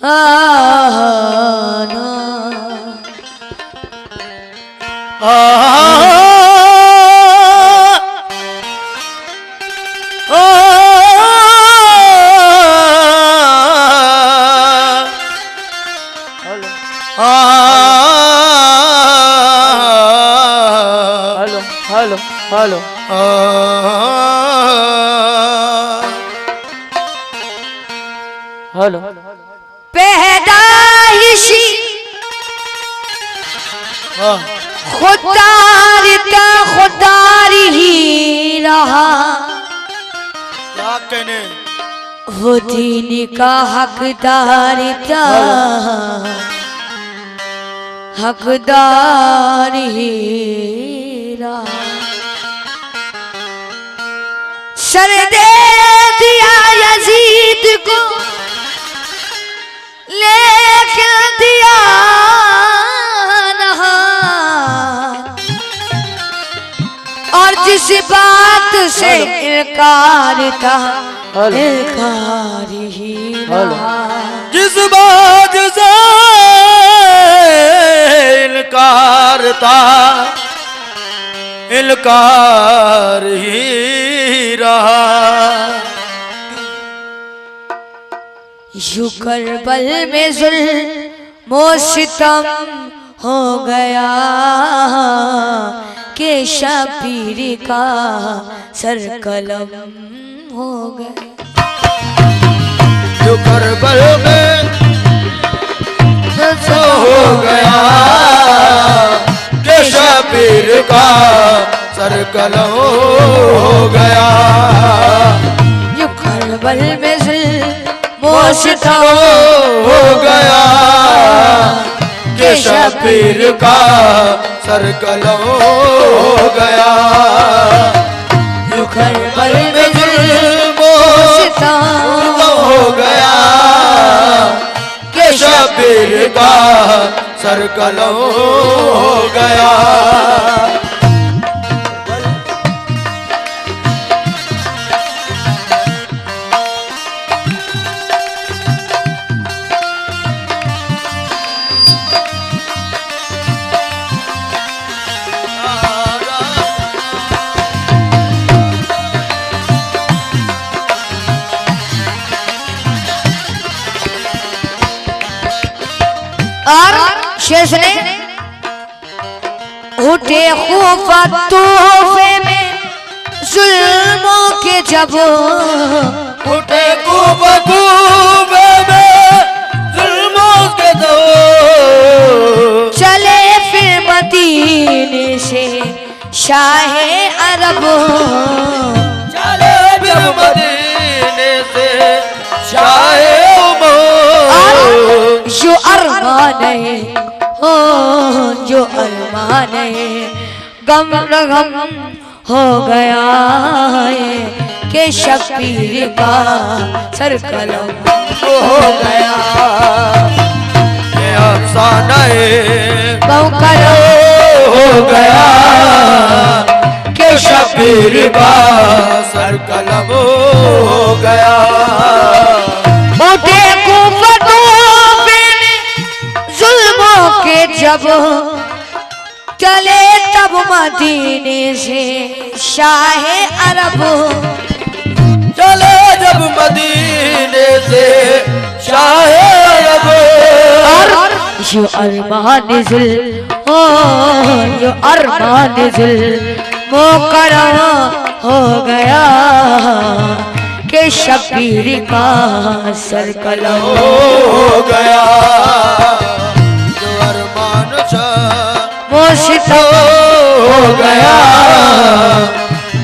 Hello hello पैदाइशी खुदार का खुदार ही रहा, क्या कहने वो दीन का हकदार था, हकदार ही रहा। सर दे दिया यजीद को, लेके दिया नहा, और जिस बात से इनकार था इनकार ही रहा। जिस बात से इनकार था इनकार ही रहा। यूं करबल में जुल्म व सितम हो गया कि शबीर का सर कलम हो गया। यूं करबल में हो गया कि शबीर का सर कलम हो गया। यूं करबल में जुल्म व सितम हो गया कि शबीर का सर कलम हो गया। यूं करबल में जुल्म व सितम हो गया कि शबीर का सर कलम हो गया। और शेष ने उठे खूफा तोहफे में जुल्मों के जब, उठे खूबे में जुल्मों के दो, चले फिर मदीने से शाहे अरब, चले फिर मदीने से शाहे जो अरमान है हो, जो अरमान है गम रगम हो गया है कि शबीर का सर कलम हो गया। ये अफसाना कलम हो गया कि शबीर का सर कलम हो गया। उठे के जब, चले तब मदीने से शाहे अरब, चले जब मदीने से शाहे अरब। और यो अरमान जुल्म यो अरमान जुल्म मुकरम हो गया कि शबीर का सर कलम हो गया। सितम हो गया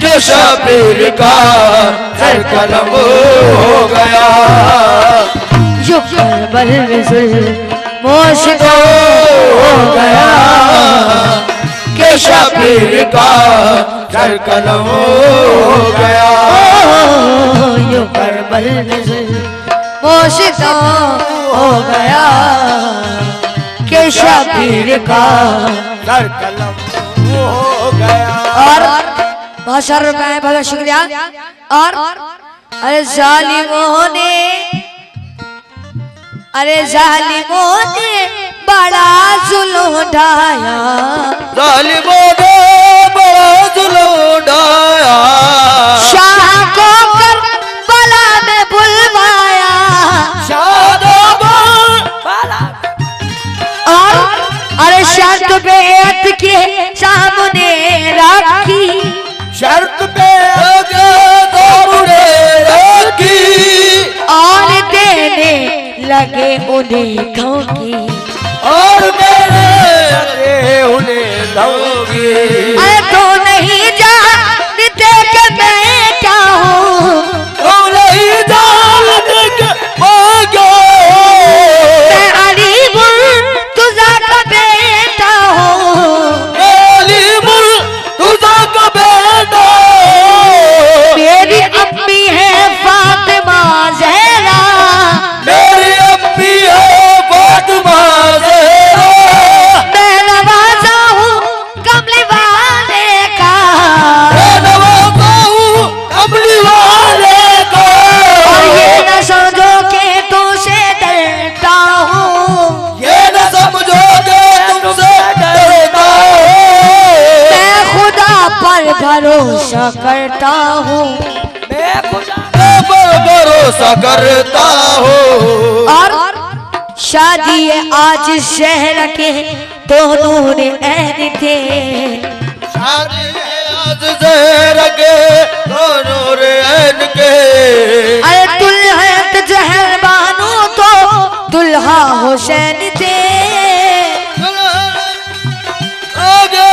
कि शबीर का सर कलम हो गया। जो करबल में जुल्म सितम हो गया कि शबीर का सर कलम हो गया। जो करबल में जुल्म सितम हो गया कि शबीर का सर कलम हो गया। और बहुत सारे रुपए हैं, बहुत शुक्रिया। और अरे जालिमों ने अरे जालिमों ने बड़ा जुल्म ढाया, जालिमों ने बड़ा जुल्म ढाया, शाह को करबला में बुलवाया, और अरे शर्त बेअत के सामने रखी, शर्त पे सामने रखी, और देने लगे उन्हें धोखी, और मेरे उन्हें दूंगी। अरे तो नहीं जानते कि मैं क्या हूँ, तो नहीं जानते कि मैं क्या हूँ, मैं अलीमुल तुझा का बेटा हूँ, अलीमुल तुझा का बेटा, मेरी अम्मी है फातिमा ज़हरा, मेरी अम्मी है फातिमा ज़हरा, मैं नवाजा हूँ कमली वाले का, मैं नवाजा हूँ कमली वाले का, और ये न समझो कि तुमसे डरता हूँ, ये न समझोगे तुमसे डरता हूँ, मैं खुदा पर भरोसा करता हूँ, मैं खुदा पर भरोसा करता हूँ। और शादी है आज शहर के दोनों ने ऐन थे, शादी है आज ज़हर के दोनों रैन के, अरे दुल्हन जहर बानो तो दुल्हा हुसैन थे, आगे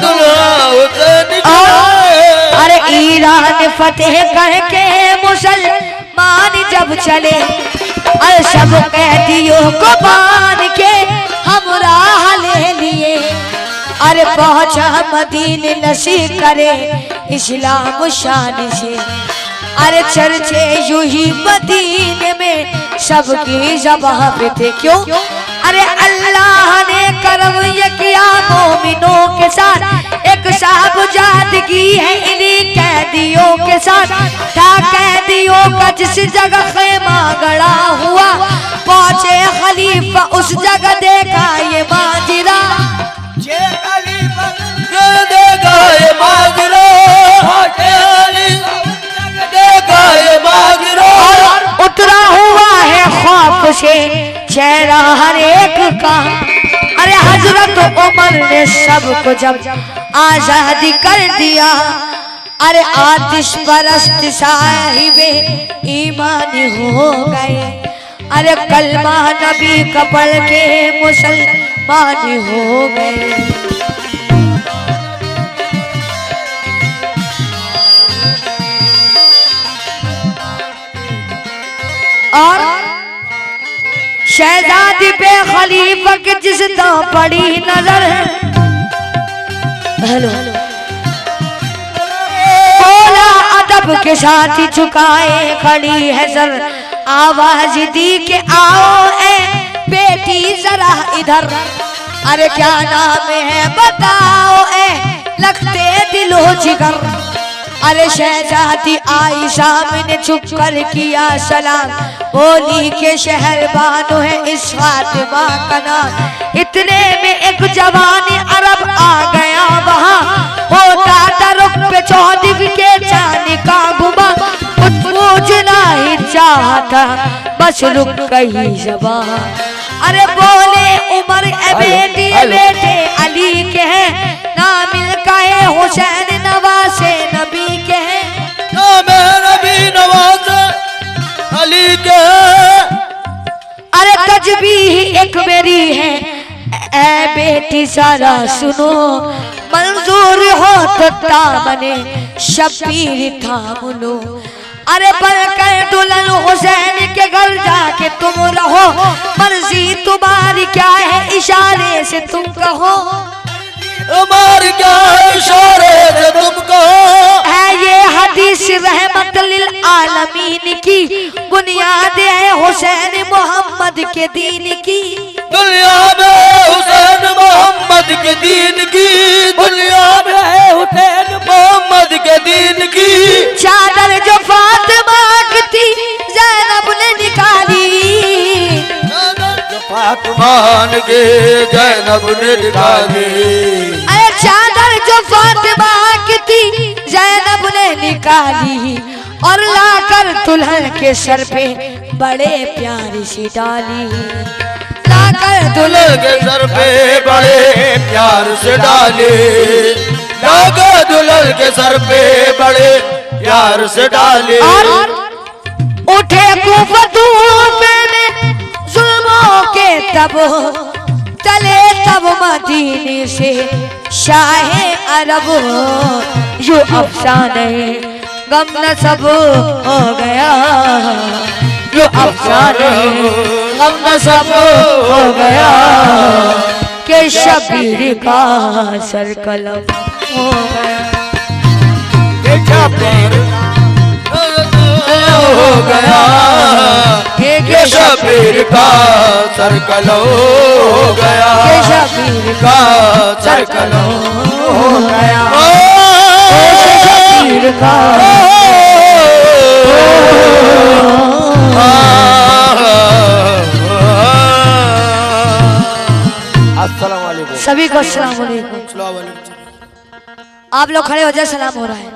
दुल्हा हुसैन के, अरे ईरान फतेह करके मुसलमान जब चले, अरे सब कैदियों को बांध के हमराह ले लिए, अरे पहुंचा मदीने नशी करे इस्लाम शान से, अरे चर्चे यूं ही मदीने में सबकी ज़बां पे थे, क्यों? अरे अल्लाह ने करम ये किया मोमिनों के साथ, एक साहबजादगी है इन्हीं कैदियों के साथ, था कैदियों का जिस जगह खेमा गड़ा हुआ, पहुंचे खलीफा उस जगह देखा ये माजरा, ये खलीफा देखा ये माजरा, देखा ये माजरा, उतरा हुआ है खौफ से चेहरा हर एक का, अरे हजरत उमर ने सबको जब आजादी कर दिया, अरे आतिश परस्त साहिबे ईमान हो गए, अरे कलमा नबी का पढ़ के मुसलमान हो गए, और शहजादी पे खलीफा के जिस दां पड़ी नजर, हेलो बोला अदब के साथ ही झुकाए खड़ी है सर, आवाज दी के आओ ए बेटी जरा इधर, अरे क्या नाम है बताओ ए लगते दिलो जिगर, अरे शहजादी आई सामने छुप कर किया सलाम, बोली के शहर बानो है इस फातिमा का नाम, इतने में एक जवान अरब आ गया वहाँ, होता था रुख पे चौदिव के चांद का गुमा, कुछ पूछना ही चाहता बस रुक गई ज़बान, अरे बोले उमर ए बेटी बेटे अली के हैं, नाम इनका है हुसैन नवासे नबी के हैं, नाम नबी नवाज अली के, अरे तजबीह एक मेरी है ए बेटी सारा सुनो, मंजूर हो तो दामने शबीर थाम लो, अरे बनकर दुल्हन हुसैन के घर जाके तुम रहो, मर्जी तुम्हारी क्या है इशारे से तुम कहो, हमारी क्या इशारे से तुम कहो, है ये हदीस रहमत लिल आलमीन की, बुनियाद है हुसैन मोहम्मद के दीन की, दुनिया में हुसैन मोहम्मद के दीन की, दुनिया में है हुसैन मोहम्मद के दीन की, चादर जो फातिमा की थी ज़ैनब ने निकाली, फातिमान के जैनब ने निकाली। अरे चादर जो फातिमा की थी जैनब ने निकाली और लाकर दुल्हन के सर पे बड़े प्यार से डाली। लाकर दुल्हन के सर पे बड़े प्यार से डाली। लाकर दुल्हन के सर पे बड़े प्यार से डाली। और उठे कुफतून में जुल्मों के तब तले तब मदीने से शाहे अरब यो अफसाने गम न सब हो गया। यो अफसाने गम न सब हो गया कि शबीर का सर कलम हो गया। हो गया कि शबीर का सर कलो हो गया। कि शबीर का सर कलो हो गया। शबीर का अस्सलाम वालेकुम। सभी को अस्सलाम वालेकुम। आप लोग खड़े हो जाए, सलाम हो रहा है।